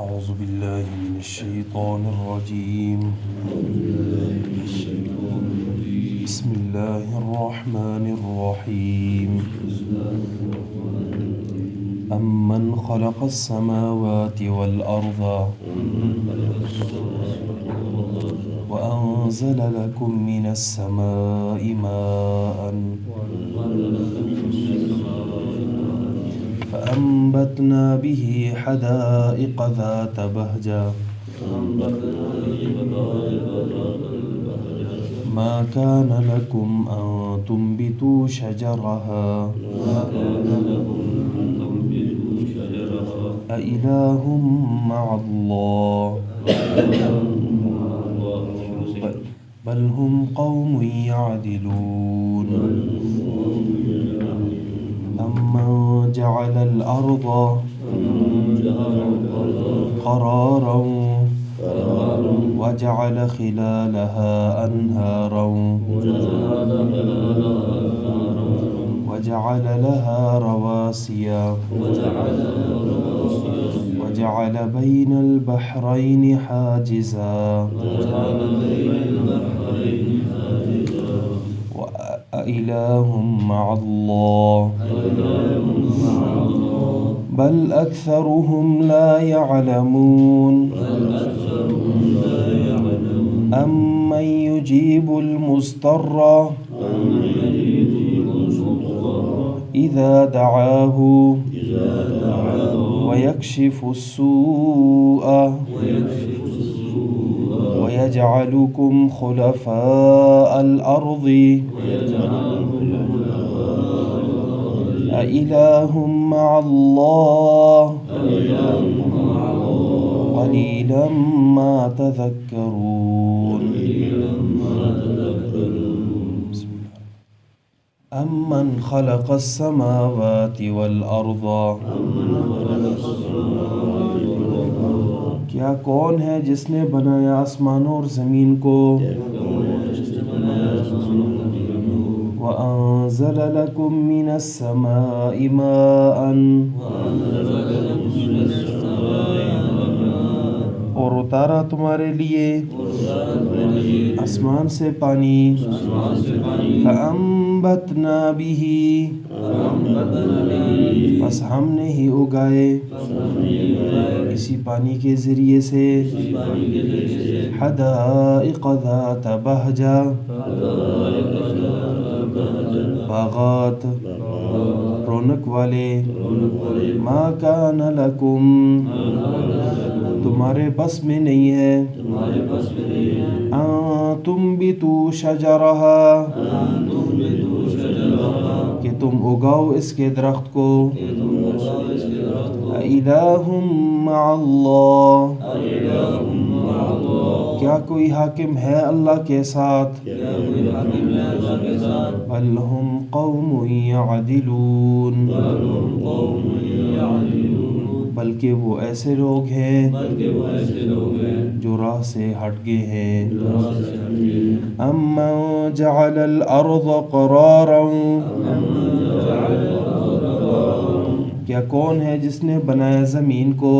أعوذ بالله من الشيطان الرجيم. بسم الله الرحمن الرحيم. أمن خلق السماوات والأرض وأنزل لكم من السماء ماء فأنبتنا به حدائق ذات بهجة ما كان لكم أن تنبتوا شجرها أإله مع الله بل هم قوم يعدلون. أمن جعل الأرض قرارا وجعل خلالها أنهارا وجعل لها رواسي وجعل بين البحرين حاجزا وأإله مع الله بل أكثرهم لا يعلمون. أمن يجيب المضطر إذا دعاه ويكشف السوء ويجعلكم خلفاء الأرض أإله مع الله قليلا ما تذكرون. أمن خلق السماوات والأرض کیا کون ہے جس نے بنایا آسمانوں اور زمین کو وَأَنزَلَ لَكُم مِّنَ السَّمَاءِ مَاءً اور اتارا تمہارے لیے آسمان سے پانی فَأَنبَتْنَا بِهِ بس ہم نے ہی اگائے اسی پانی کے ذریعے سے حدائق ذات بہجہ باغات رونق والے ما کان لکم تمہارے بس میں نہیں ہے ان تنبتوا شجرہا کہ تم اگاؤ اس کے درخت کو الہ مع اللہ کیا کوئی حاکم ہے اللہ کے ساتھ بل ہم قوم یعدلون بلکہ وہ ایسے لوگ ہیں جو راہ سے ہٹ گئے ہیں. امن جعل الارض قرارا کیا کون ہے جس نے بنایا زمین کو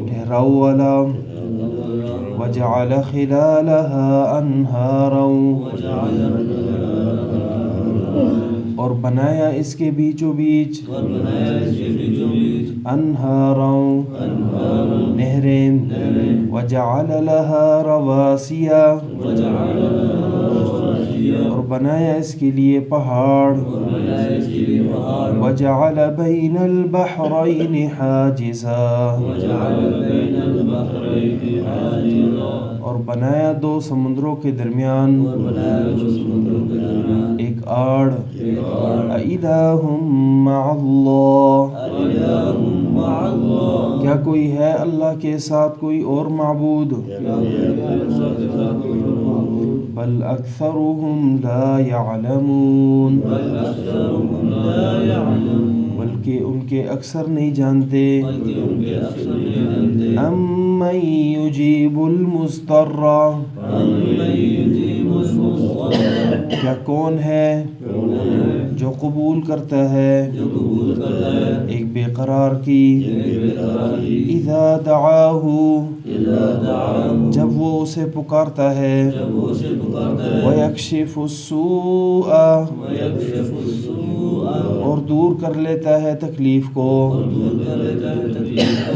ٹھہراؤ والا وجعل خلالها انہارا اور بنایا اس کے بیچوں بیچ انہارا نہریں وجعل لها رواسي اور بنایا اس کے لیے پہاڑ وجعل بین البحرین حاجزا اور بنایا دو سمندروں کے درمیان ایک آڑ اِلٰہ مع اللہ کیا کوئی ہے اللہ کے ساتھ کوئی اور معبود بل اکثرهم لا يعلمون بلکہ ان کے اکثر نہیں جانتے. امن یجیب المضطر کیا کون ہے جو قبول کرتا ہے ایک بے قرار کی اذا دعاہ جب وہ اسے پکارتا ہے ویکشف السوء اور دور کر لیتا ہے تکلیف کو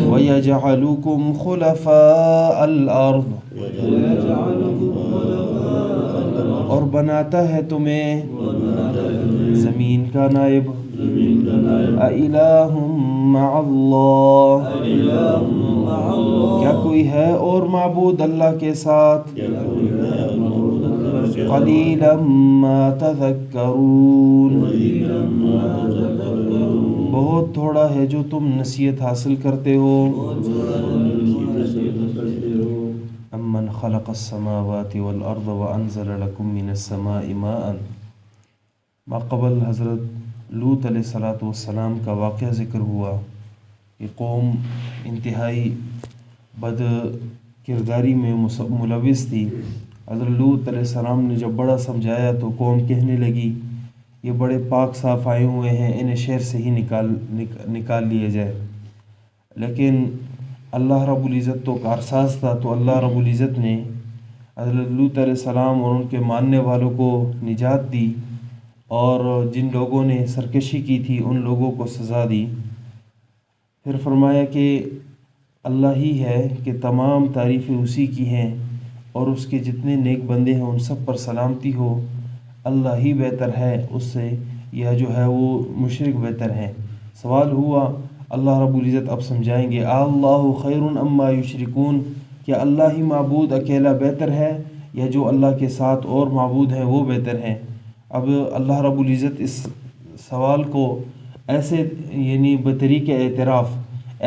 ویجعلکم خلفاء الارض اور بناتا ہے تمہیں زمین کا نائب اِلَٰهٌ مَّعَ اللَّهِ کیا کوئی ہے اور معبود اللہ کے ساتھ قَلِيلًا مَّا تَذَكَّرُونَ بہت تھوڑا ہے جو تم نصیحت حاصل کرتے ہو امن خلق السماوات والارض وانزل لكم من السماء ماء ماقبل حضرت لوط علیہ السلام کا واقعہ ذکر ہوا کہ قوم انتہائی بد کرداری میں ملوث تھی. حضرت لوط علیہ السلام نے جب بڑا سمجھایا تو قوم کہنے لگی یہ بڑے پاک صاف آئے ہوئے ہیں، انہیں شہر سے ہی نکال لیا جائے. لیکن اللہ رب العزت تو کارساز تھا، تو اللہ رب العزت نے حضرت لوط علیہ السلام اور ان کے ماننے والوں کو نجات دی، اور جن لوگوں نے سرکشی کی تھی ان لوگوں کو سزا دی. پھر فرمایا کہ اللہ ہی ہے کہ تمام تعریفیں اسی کی ہیں، اور اس کے جتنے نیک بندے ہیں ان سب پر سلامتی ہو. اللہ ہی بہتر ہے اس سے، یا جو ہے وہ مشرک بہتر ہیں. سوال ہوا، اللہ رب العزت اب سمجھائیں گے اللہ خیر اما یشرکون، کیا اللہ ہی معبود اکیلا بہتر ہے یا جو اللہ کے ساتھ اور معبود ہیں وہ بہتر ہیں؟ اب اللہ رب العزت اس سوال کو ایسے یعنی بطریق اعتراف،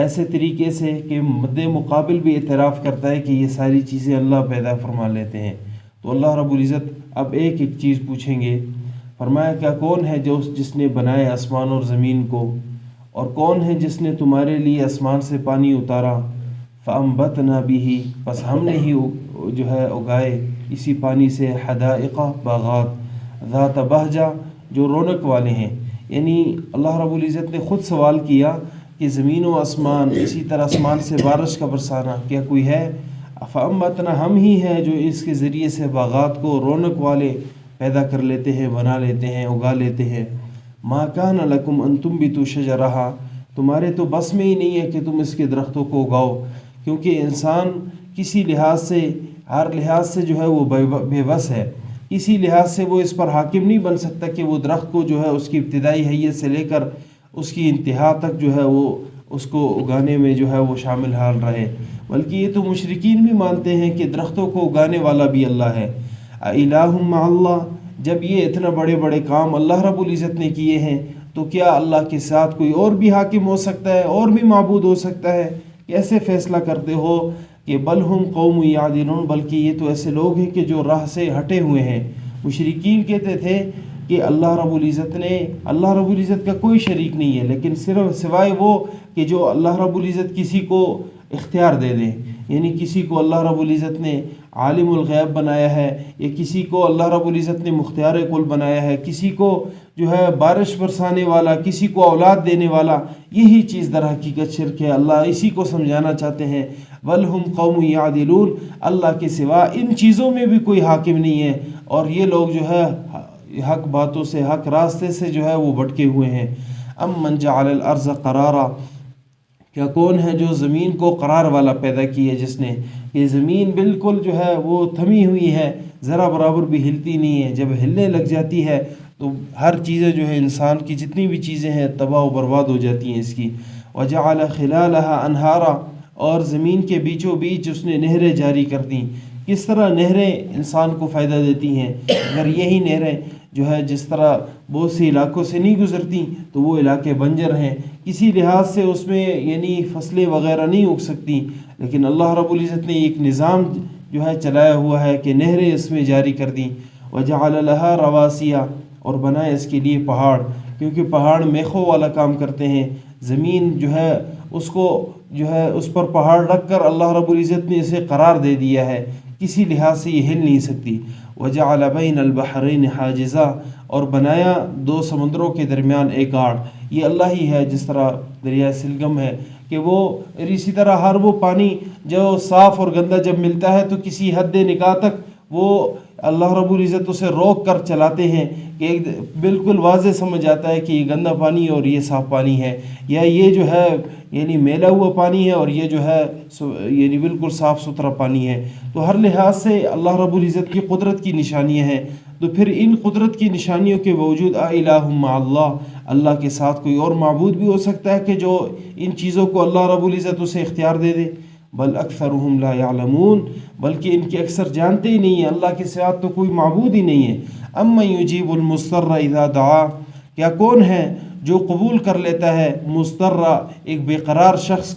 ایسے طریقے سے کہ مد مقابل بھی اعتراف کرتا ہے کہ یہ ساری چیزیں اللہ پیدا فرما لیتے ہیں. تو اللہ رب العزت اب ایک ایک چیز پوچھیں گے. فرمایا کیا کون ہے جس نے بنائے آسمان اور زمین کو، اور کون ہے جس نے تمہارے لیے آسمان سے پانی اتارا فَأَنبَتْنَا بِهِ پس ہم نے ہی جو ہے اگائے اسی پانی سے حدائق باغات ذات بہجہ جو رونق والے ہیں. یعنی اللہ رب العزت نے خود سوال کیا کہ زمین و آسمان، اسی طرح آسمان سے بارش کا برسانا، کیا کوئی ہے؟ فَأَنبَتْنَا ہم ہی ہیں جو اس کے ذریعے سے باغات کو رونق والے پیدا کر لیتے ہیں، بنا لیتے ہیں، اگا لیتے ہیں. ما کان لکم ان تنبتوا شجرہا تمہارے تو بس میں ہی نہیں ہے کہ تم اس کے درختوں کو اگاؤ، کیونکہ انسان کسی لحاظ سے، ہر لحاظ سے جو ہے وہ بے بس ہے. کسی لحاظ سے وہ اس پر حاکم نہیں بن سکتا کہ وہ درخت کو جو ہے اس کی ابتدائی حیت سے لے کر اس کی انتہا تک جو ہے وہ اس کو اگانے میں جو ہے وہ شامل حال رہے. بلکہ یہ تو مشرکین بھی مانتے ہیں کہ درختوں کو اگانے والا بھی اللہ ہے. الہ مع اللہ، جب یہ اتنا بڑے بڑے کام اللہ رب العزت نے کیے ہیں تو کیا اللہ کے ساتھ کوئی اور بھی حاکم ہو سکتا ہے، اور بھی معبود ہو سکتا ہے؟ کیسے فیصلہ کرتے ہو کہ بل ہم قوم یعدلون، بلکہ یہ تو ایسے لوگ ہیں کہ جو راہ سے ہٹے ہوئے ہیں. مشرکین کہتے تھے کہ اللہ رب العزت کا کوئی شریک نہیں ہے، لیکن صرف سوائے وہ کہ جو اللہ رب العزت کسی کو اختیار دے دیں. یعنی کسی کو اللہ رب العزت نے عالم الغیب بنایا ہے، یا کسی کو اللہ رب العزت نے مختار کل بنایا ہے، کسی کو جو ہے بارش برسانے والا، کسی کو اولاد دینے والا. یہی چیز در حقیقت شرک ہے. اللہ اسی کو سمجھانا چاہتے ہیں بل ہم قوم یعدلون، اللہ کے سوا ان چیزوں میں بھی کوئی حاکم نہیں ہے، اور یہ لوگ جو ہے حق باتوں سے، حق راستے سے جو ہے وہ بھٹکے ہوئے ہیں. امن جعل الارض قرارا، کیا کون ہے جو زمین کو قرار والا پیدا کی ہے، جس نے یہ زمین بالکل جو ہے وہ تھمی ہوئی ہے، ذرا برابر بھی ہلتی نہیں ہے. جب ہلنے لگ جاتی ہے تو ہر چیزیں جو ہے انسان کی جتنی بھی چیزیں ہیں تباہ و برباد ہو جاتی ہیں اس کی. وجعل خلالها انہارا، اور زمین کے بیچوں بیچ اس نے نہریں جاری کر دیں. کس طرح نہریں انسان کو فائدہ دیتی ہیں؟ اگر یہی نہریں جو ہے جس طرح بہت سے علاقوں سے نہیں گزرتی تو وہ علاقے بنجر ہیں، کسی لحاظ سے اس میں یعنی فصلیں وغیرہ نہیں اگ سکتی. لیکن اللہ رب العزت نے ایک نظام جو ہے چلایا ہوا ہے کہ نہریں اس میں جاری کر دیں. وجعل لها رواسیا، اور بنائے اس کے لیے پہاڑ، کیونکہ پہاڑ میخوں والا کام کرتے ہیں. زمین جو ہے اس کو جو ہے اس پر پہاڑ رکھ کر اللہ رب العزت نے اسے قرار دے دیا ہے، کسی لحاظ سے یہ ہل نہیں سکتی. وجعل بین البحرین حاجزا، اور بنایا دو سمندروں کے درمیان ایک آڑ۔ یہ اللہ ہی ہے، جس طرح دریائے سلگم ہے کہ وہ، اسی طرح ہر وہ پانی جو صاف اور گندا جب ملتا ہے تو کسی حد نکاح تک وہ اللہ رب العزت اسے روک کر چلاتے ہیں کہ ایک بالکل واضح سمجھ آتا ہے کہ یہ گندا پانی ہے اور یہ صاف پانی ہے، یا یہ جو ہے یعنی میلا ہوا پانی ہے اور یہ جو ہے یعنی بالکل صاف ستھرا پانی ہے۔ تو ہر لحاظ سے اللہ رب العزت کی قدرت کی نشانیاں ہیں۔ تو پھر ان قدرت کی نشانیوں کے باوجود الہ مع اللہ، اللہ کے ساتھ کوئی اور معبود بھی ہو سکتا ہے کہ جو ان چیزوں کو اللہ رب العزت اسے اختیار دے دے؟ بل اکثرهم لا يعلمون، بلکہ ان کے اکثر جانتے ہی نہیں ہیں، اللہ کے ساتھ تو کوئی معبود ہی نہیں ہے۔ امن یجیب المضطر اذا دعا، کیا کون ہے جو قبول کر لیتا ہے مضطر، ایک بے قرار شخص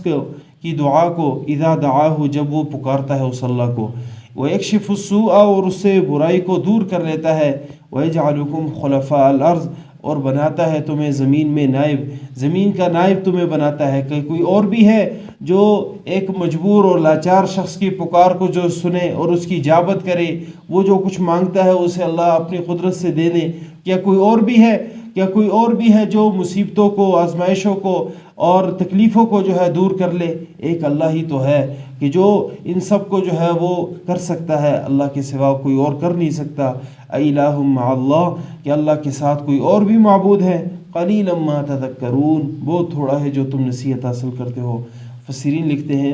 کی دعا کو، اذا دعاہ، جب وہ پکارتا ہے اس اللہ کو، ویکشف السوء، اور اس سے برائی کو دور کر لیتا ہے، ویجعلکم خلفاء الارض، اور بناتا ہے تمہیں زمین میں نائب، زمین کا نائب تمہیں بناتا ہے۔ کہ کوئی اور بھی ہے جو ایک مجبور اور لاچار شخص کی پکار کو جو سنے اور اس کی اجابت کرے، وہ جو کچھ مانگتا ہے اسے اللہ اپنی قدرت سے دے دے؟ کیا کوئی اور بھی ہے؟ کیا کوئی اور بھی ہے جو مصیبتوں کو، آزمائشوں کو اور تکلیفوں کو جو ہے دور کر لے؟ ایک اللہ ہی تو ہے کہ جو ان سب کو جو ہے وہ کر سکتا ہے، اللہ کے سوا کوئی اور کر نہیں سکتا۔ الہ مع اللہ، کہ اللہ کے ساتھ کوئی اور بھی معبود ہے؟ قلیلا ما تذکرون، بہت تھوڑا ہے جو تم نصیحت حاصل کرتے ہو۔ مفسرین لکھتے ہیں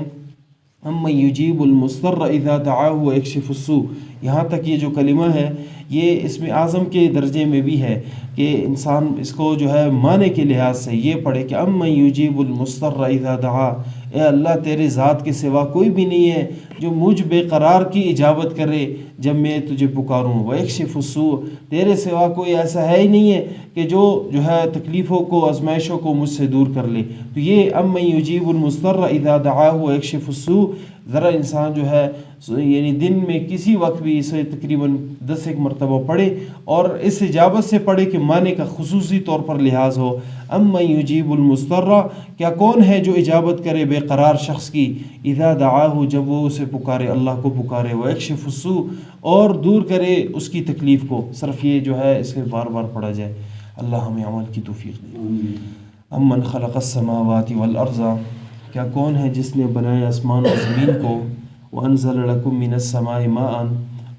امن یجیب المضطر اذا دعاہ ویکشف السوء، یہاں تک یہ جو کلمہ ہے یہ اسم اعظم کے درجے میں بھی ہے کہ انسان اس کو جو ہے معنی کے لحاظ سے یہ پڑھے کہ امن یجیب المضطر اذا دعا، اے اللہ تیرے ذات کے سوا کوئی بھی نہیں ہے جو مجھ بے قرار کی اجابت کرے جب میں تجھے پکاروں، ویکشف السوء، تیرے سوا کوئی ایسا ہے ہی نہیں ہے کہ جو ہے تکلیفوں کو، آزمائشوں کو مجھ سے دور کر لے۔ تو یہ امن یجیب المضطر اذا دعاہ ویکشف السوء، ذرا انسان جو ہے یعنی دن میں کسی وقت بھی اسے تقریباً 10 مرتبہ پڑھے اور اس اجابت سے پڑھے کہ معنی کا خصوصی طور پر لحاظ ہو۔ امن یجیب المضطر، کیا کون ہے جو اجابت کرے بے قرار شخص کی، اذا دعاہ، جب وہ اسے پکارے، اللہ کو پکارے، ویکشف السوء، اور دور کرے اس کی تکلیف کو۔ صرف یہ جو ہے اسے بار بار پڑھا جائے۔ اللہ ہمیں عمل کی توفیق دے۔ امن خلق السماوات والارض، کیا کون ہے جس نے بنایا آسمان اور زمین کو، وانزل لکم من السماء ماء،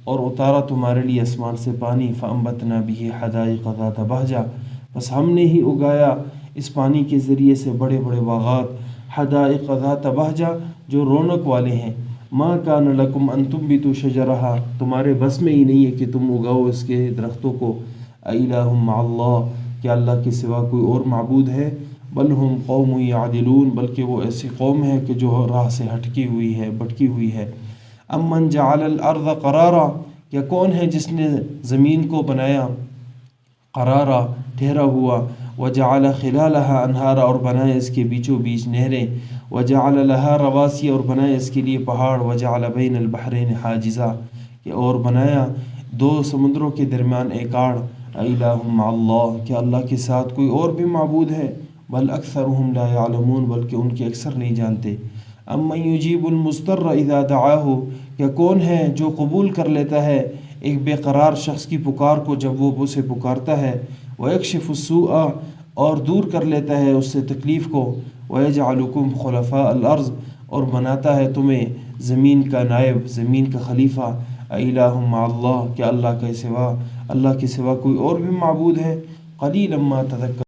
اور اتارا تمہارے لیے آسمان سے پانی، فانبتنا به حدائق ذات بہجہ، بس ہم نے ہی اگایا اس پانی کے ذریعے سے بڑے بڑے باغات، حدائق ذات بہجہ، جو رونق والے ہیں۔ ما کان لکم ان تنبتوا شجرہا، تمہارے بس میں ہی نہیں ہے کہ تم اگاؤ اس کے درختوں کو۔ الہ مع اللہ، کیا اللہ کے سوا کوئی اور معبود ہے؟ بل ہم قوم یعدلون، بلکہ وہ ایسی قوم ہے کہ جو راہ سے ہٹکی ہوئی ہے، بھٹکی ہوئی ہے۔ امن جعل الارض قرارا، کیا کون ہے جس نے زمین کو بنایا قرارا، ٹھہرا ہوا، وجعل خلالها انہارا، اور بنایا اس کے بیچوں بیچ نہریں، وجعل لها رواسی، اور بنایا اس کے لیے پہاڑ، وجعل بین البحرین حاجزا، اور بنایا دو سمندروں کے درمیان ایک آڑ۔ الہ مع اللہ، کیا اللہ کے ساتھ کوئی اور بھی معبود ہے؟ بل اکثرهم لا يعلمون، بلکہ ان کے اکثر نہیں جانتے۔ امن یجیب المضطر اذا دعاہ، کیا کون ہے جو قبول کر لیتا ہے ایک بے قرار شخص کی پکار کو جب وہ اسے پکارتا ہے، ویکشف السوء، اور دور کر لیتا ہے اس سے تکلیف کو، ویجعلکم خلفاء الارض، اور بناتا ہے تمہیں زمین کا نائب، زمین کا خلیفہ۔ الہ مع اللہ، کیا اللہ کے سوا کوئی اور بھی معبود ہے؟ قلیلا ما تذکرون۔